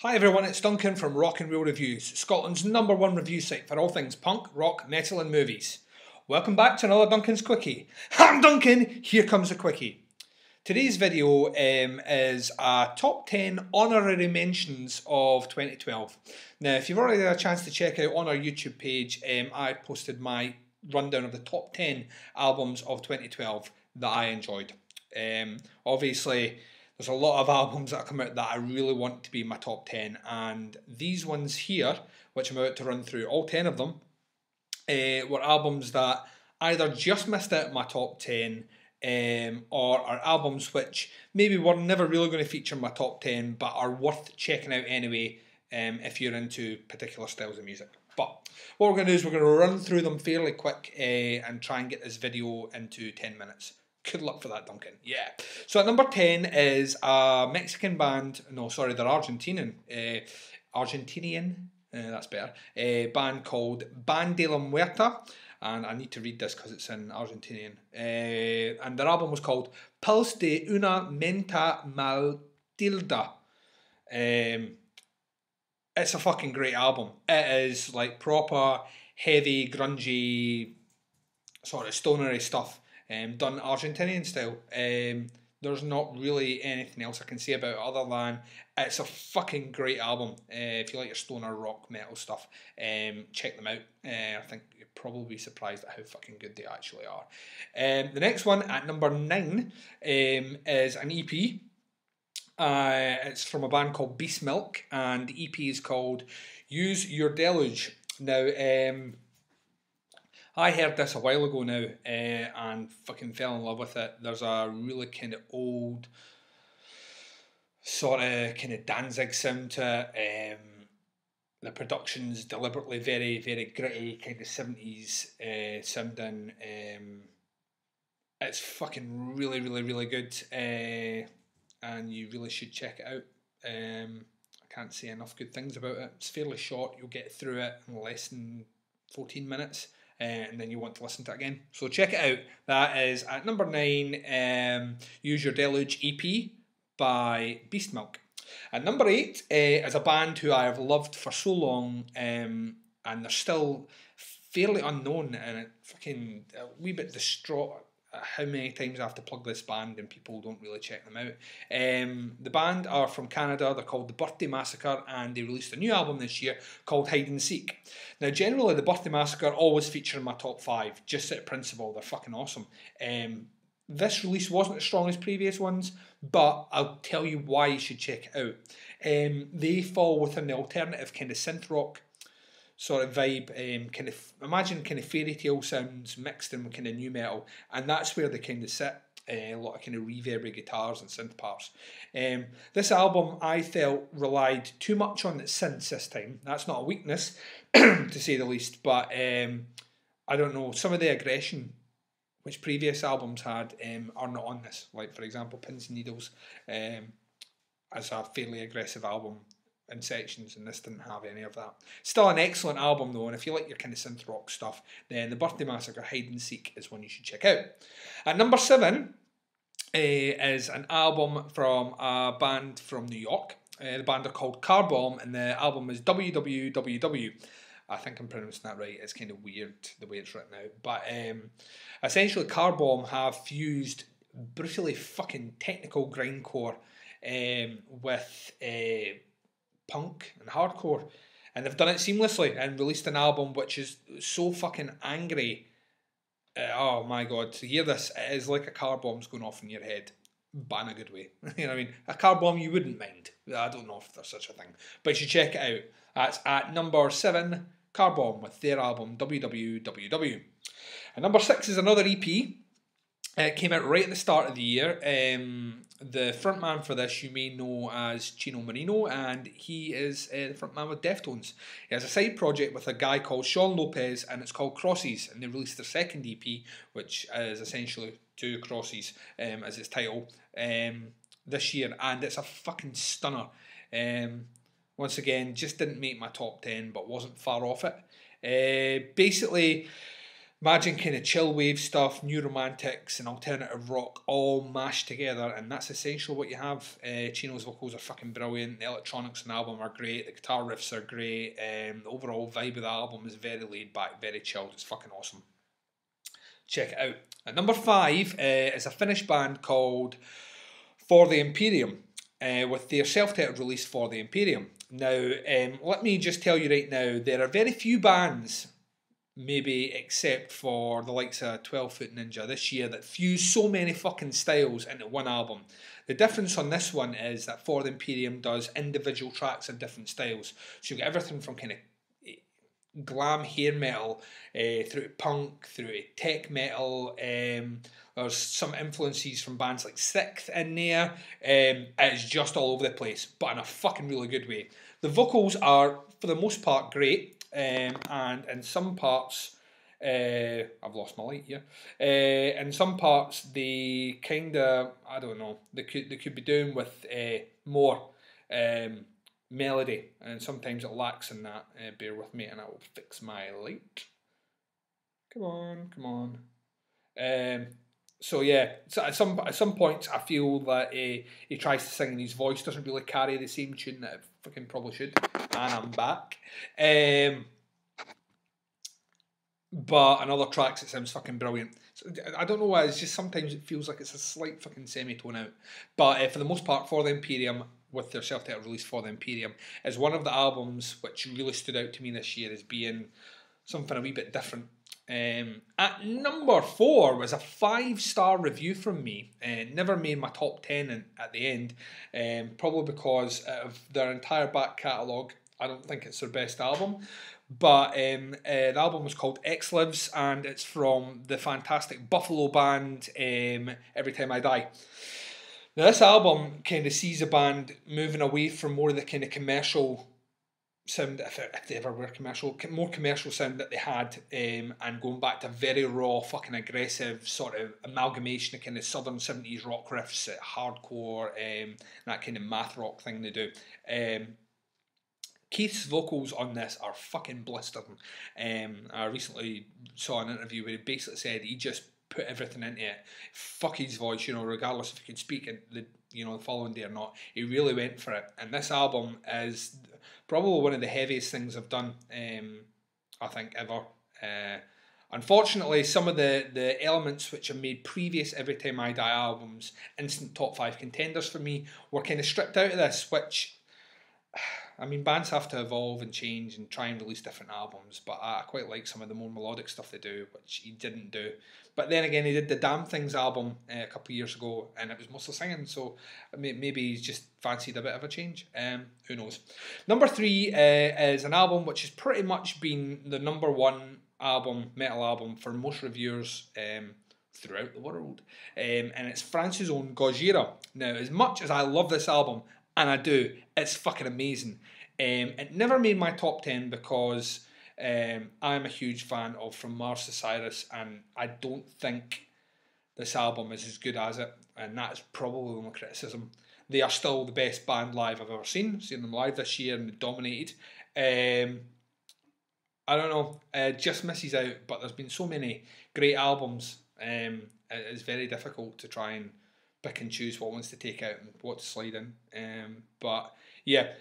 Hi everyone, it's Duncan from Rock and Roll Reviews, Scotland's #1 review site for all things punk, rock, metal and movies. Welcome back to another Duncan's Quickie. I'm Duncan, here comes a Quickie. Today's video is a top 10 honorary mentions of 2012. Now, if you've already had a chance to check out on our YouTube page, I posted my rundown of the top 10 albums of 2012 that I enjoyed. Obviously, there's a lot of albums that have come out that I really want to be in my top 10, and these ones here, which I'm about to run through, all 10 of them, were albums that either just missed out in my top 10 or are albums which maybe were never really going to feature in my top 10 but are worth checking out anyway if you're into particular styles of music. But what we're going to do is we're going to run through them fairly quick and try and get this video into 10 minutes. Good luck for that, Duncan. Yeah. So at number 10 is a Mexican band. No, sorry, they're Argentinian. That's better. Band called Banda Muerte. And I need to read this because it's in Argentinian. And their album was called Pulse de una Mente Maldita. It's a fucking great album. It is like proper, heavy, grungy, sort of stonery stuff. Done Argentinian style. There's not really anything else I can say about it other than it's a fucking great album. If you like your stoner rock metal stuff, check them out. I think you'll probably be surprised at how fucking good they actually are. The next one at number 9 is an EP. It's from a band called Beastmilk, and the EP is called Use Your Deluge. Now, I heard this a while ago now and fucking fell in love with it. There's a really kind of old, sort of kind of Danzig sound to it. The production's deliberately very, very gritty, kind of 70s sounding. It's fucking really, really, really good, and you really should check it out. I can't say enough good things about it. It's fairly short. You'll get through it in less than 14 minutes. And then you want to listen to it again. So check it out. That is at number 9, Use Your Deluge EP by Beastmilk. At number 8 is a band who I have loved for so long, and they're still fairly unknown, and it fucking a wee bit distraught at how many times I have to plug this band and people don't really check them out. The band are from Canada. They're called the Birthday Massacre, and they released a new album this year called Hide and Seek. Now, generally, the Birthday Massacre always feature in my top 5, just out of principle. They're fucking awesome. This release wasn't as strong as previous ones, but I'll tell you why you should check it out. They fall within the alternative kind of synth rock sort of vibe, kind of imagine kind of fairy tale sounds mixed in with kind of new metal, and that's where they kind of sit. A lot of kind of reverby guitars and synth parts. This album I felt relied too much on its synths this time. That's not a weakness, to say the least, but I don't know, some of the aggression which previous albums had are not on this. Like, for example, Pins and Needles as a fairly aggressive album in sections, and this didn't have any of that. Still an excellent album though, and if you like your kind of synth rock stuff, then the Birthday Massacre Hide and Seek is one you should check out. At number 7 is an album from a band from New York. The band are called Car Bomb, and the album is WWWW. I think I'm pronouncing that right. It's kind of weird the way it's written out, but essentially Car Bomb have fused brutally fucking technical grindcore with punk and hardcore, and they've done it seamlessly and released an album which is so fucking angry. Oh my god, to hear this, it is like a car bomb's going off in your head, but in a good way. You know what I mean? A car bomb you wouldn't mind. I don't know if there's such a thing, but you should check it out. That's at number 7, Car Bomb with their album WWWW. And number 6 is another EP. It came out right at the start of the year. The frontman for this you may know as Chino Marino, and he is the frontman with Deftones. He has a side project with a guy called Sean Lopez, and it's called Crosses, and they released their second EP, which is essentially Two Crosses as its title, this year, and it's a fucking stunner. Once again, just didn't make my top 10, but wasn't far off it. Basically, Imagine kind of chill wave stuff, new romantics, and alternative rock all mashed together, and that's essentially what you have. Chino's vocals are fucking brilliant. The electronics on the album are great. The guitar riffs are great. The overall vibe of the album is very laid back, very chilled. It's fucking awesome. Check it out. At number 5 is a Finnish band called For the Imperium, with their self-titled release For the Imperium. Now, let me just tell you right now, there are very few bands, maybe except for the likes of 12 Foot Ninja this year, that fuse so many fucking styles into one album. The difference on this one is that For the Imperium does individual tracks of different styles. So you get everything from kind of glam hair metal through to punk, through to tech metal. There's some influences from bands like Sixth in there. It's just all over the place, but in a fucking really good way. The vocals are, for the most part, great. And in some parts, I've lost my light here. In some parts, they kind of, I don't know, they could be doing with more melody, and sometimes it lacks in that. Bear with me, and I will fix my light. Come on. So yeah, so at some points I feel that he tries to sing and his voice doesn't really carry the same tune that it fucking probably should. And I'm back. But on other tracks it sounds fucking brilliant. So, I don't know why, it's just sometimes it feels like it's a slight fucking semitone out. But for the most part, For the Imperium, with their self-titled release For the Imperium, is one of the albums which really stood out to me this year as being something a wee bit different. At number 4 was a 5-star review from me. Never made my top 10 at the end, probably because of their entire back catalogue, I don't think it's their best album. But the album was called X Lives, and it's from the fantastic Buffalo band Every Time I Die. Now this album kind of sees a band moving away from more of the kind of commercial sound, if they ever were commercial, more commercial sound that they had, and going back to very raw, fucking aggressive sort of amalgamation of kind of southern 70s rock riffs, hardcore, that kind of math rock thing they do. Keith's vocals on this are fucking blistering. I recently saw an interview where he basically said he just put everything into it. Fuck his voice, regardless if he could speak it the following day or not. He really went for it. And this album is probably one of the heaviest things I've done, I think, ever. Unfortunately, some of the elements which have made previous Every Time I Die albums instant top 5 contenders for me were kind of stripped out of this, which, I mean, bands have to evolve and change and try and release different albums, but I quite like some of the more melodic stuff they do, which he didn't do. But then again, he did the Damn Things album a couple of years ago, and it was mostly singing, so maybe he's just fancied a bit of a change. Who knows? Number 3 is an album which has pretty much been the number 1 metal album for most reviewers throughout the world, and it's France's own Gojira. Now, as much as I love this album, and I do, it's fucking amazing. It never made my top 10 because I'm a huge fan of From Mars to Cyrus, and I don't think this album is as good as it, and that's probably my criticism. They are still the best band live I've ever seen. Seen them live this year and they dominated. I don't know, it just misses out, but there's been so many great albums. It's very difficult to try and pick and choose what ones to take out and what to slide in. But yeah,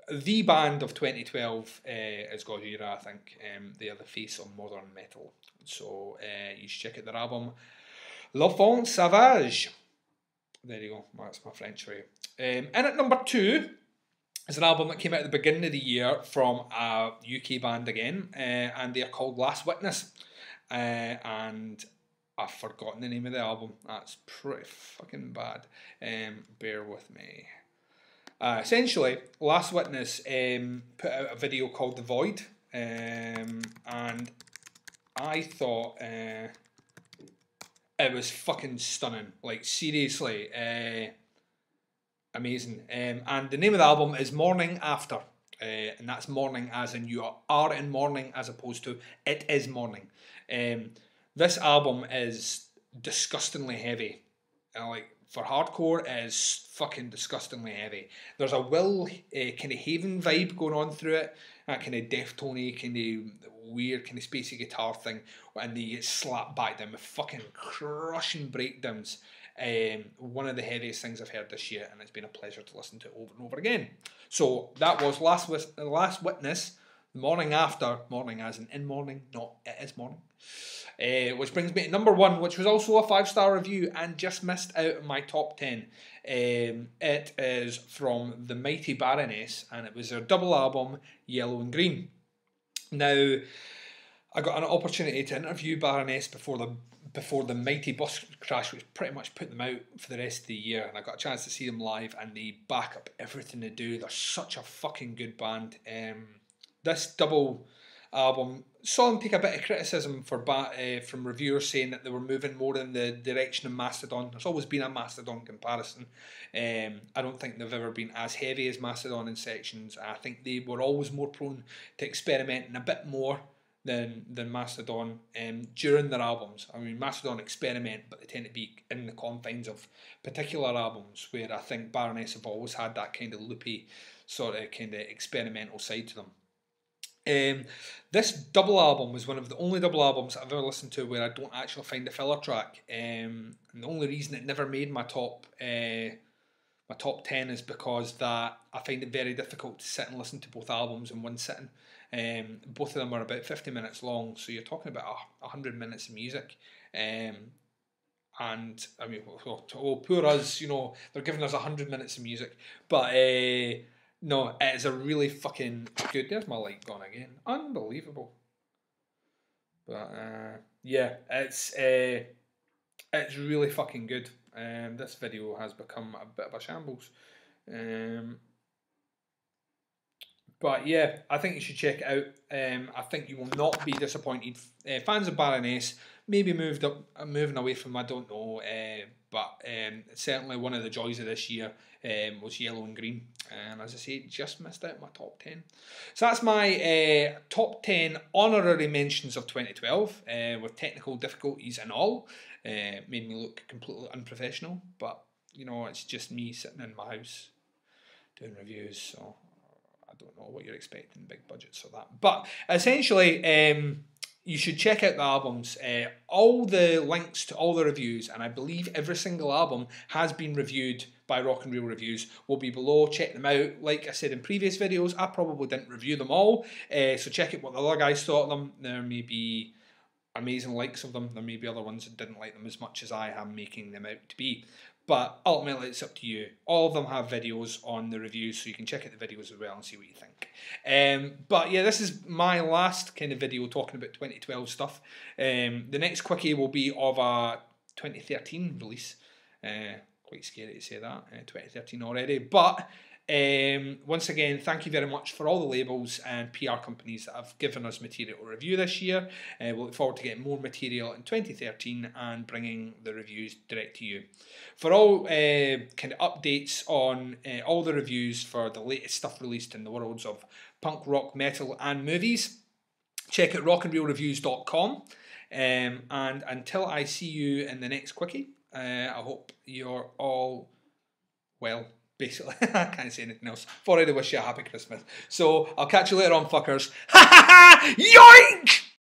the band of 2012 is Gojira, I think. They are the face of modern metal. So you should check out their album L'Enfant Sauvage. There you go, that's my French for you. And at number 2 is an album that came out at the beginning of the year from a UK band again, and they are called Last Witness. And I've forgotten the name of the album. That's pretty fucking bad. Bear with me. Essentially, Last Witness put out a video called The Void, and I thought it was fucking stunning. Like, seriously, amazing. And the name of the album is Mourning After, and that's mourning as in you are in mourning as opposed to it is mourning. This album is disgustingly heavy, like for hardcore, it is fucking disgustingly heavy. There's a Will kind of Haven vibe going on through it, that kind of Deftoney, kind of weird, kind of spacey guitar thing, and they get slapped back down with fucking crushing breakdowns. One of the heaviest things I've heard this year, and it's been a pleasure to listen to over and over again. So that was Last Witness, the morning after, morning as in morning, not it is morning. Which brings me to number 1, which was also a 5-star review and just missed out of my top 10. It is from the mighty Baroness, and it was their double album, Yellow and Green. Now, I got an opportunity to interview Baroness before the mighty bus crash, which pretty much put them out for the rest of the year, and I got a chance to see them live, and they back up everything they do. They're such a fucking good band. This double album saw them take a bit of criticism from reviewers saying that they were moving more in the direction of Mastodon. There's always been a Mastodon comparison. I don't think they've ever been as heavy as Mastodon in sections. I think they were always more prone to experimenting a bit more than Mastodon during their albums. I mean, Mastodon experiment, but they tend to be in the confines of particular albums, where I think Baroness have always had that kind of loopy, sort of kind of experimental side to them. This double album was one of the only double albums I've ever listened to where I don't actually find a filler track. And the only reason it never made my top 10 is because that I find it very difficult to sit and listen to both albums in one sitting. Both of them are about 50 minutes long, so you're talking about 100 minutes of music. And I mean, poor us, you know, they're giving us 100 minutes of music, but no, it is a really fucking good. There's my light gone again. Unbelievable. But yeah, it's really fucking good. This video has become a bit of a shambles. But yeah, I think you should check it out. I think you will not be disappointed. Fans of Baroness maybe moving away from, I don't know, but certainly one of the joys of this year was Yellow and Green. And as I say, just missed out my top 10. So that's my top 10 honorary mentions of 2012, with technical difficulties and all. Made me look completely unprofessional, but you know, it's just me sitting in my house doing reviews, so I don't know what you're expecting, big budgets for that. But essentially, you should check out the albums. All the links to all the reviews, and I believe every single album has been reviewed by Rock and Real Reviews, will be below. Check them out. Like I said in previous videos, I probably didn't review them all, so check out what the other guys thought of them. There may be amazing likes of them. There may be other ones that didn't like them as much as I am making them out to be. But ultimately, it's up to you. All of them have videos on the reviews, so you can check out the videos as well and see what you think. But yeah, this is my last kind of video talking about 2012 stuff. The next Quickie will be of a 2013 release. Quite scary to say that, 2013 already. But once again, thank you very much for all the labels and PR companies that have given us material to review this year. We look forward to getting more material in 2013 and bringing the reviews direct to you. For all kind of updates on all the reviews for the latest stuff released in the worlds of punk, rock, metal and movies, check out rockandrealreviews.com. And until I see you in the next Quickie, I hope you're all well. Basically, I can't say anything else. I've already wish you a happy Christmas. So, I'll catch you later on, fuckers. Ha ha ha! Yoink!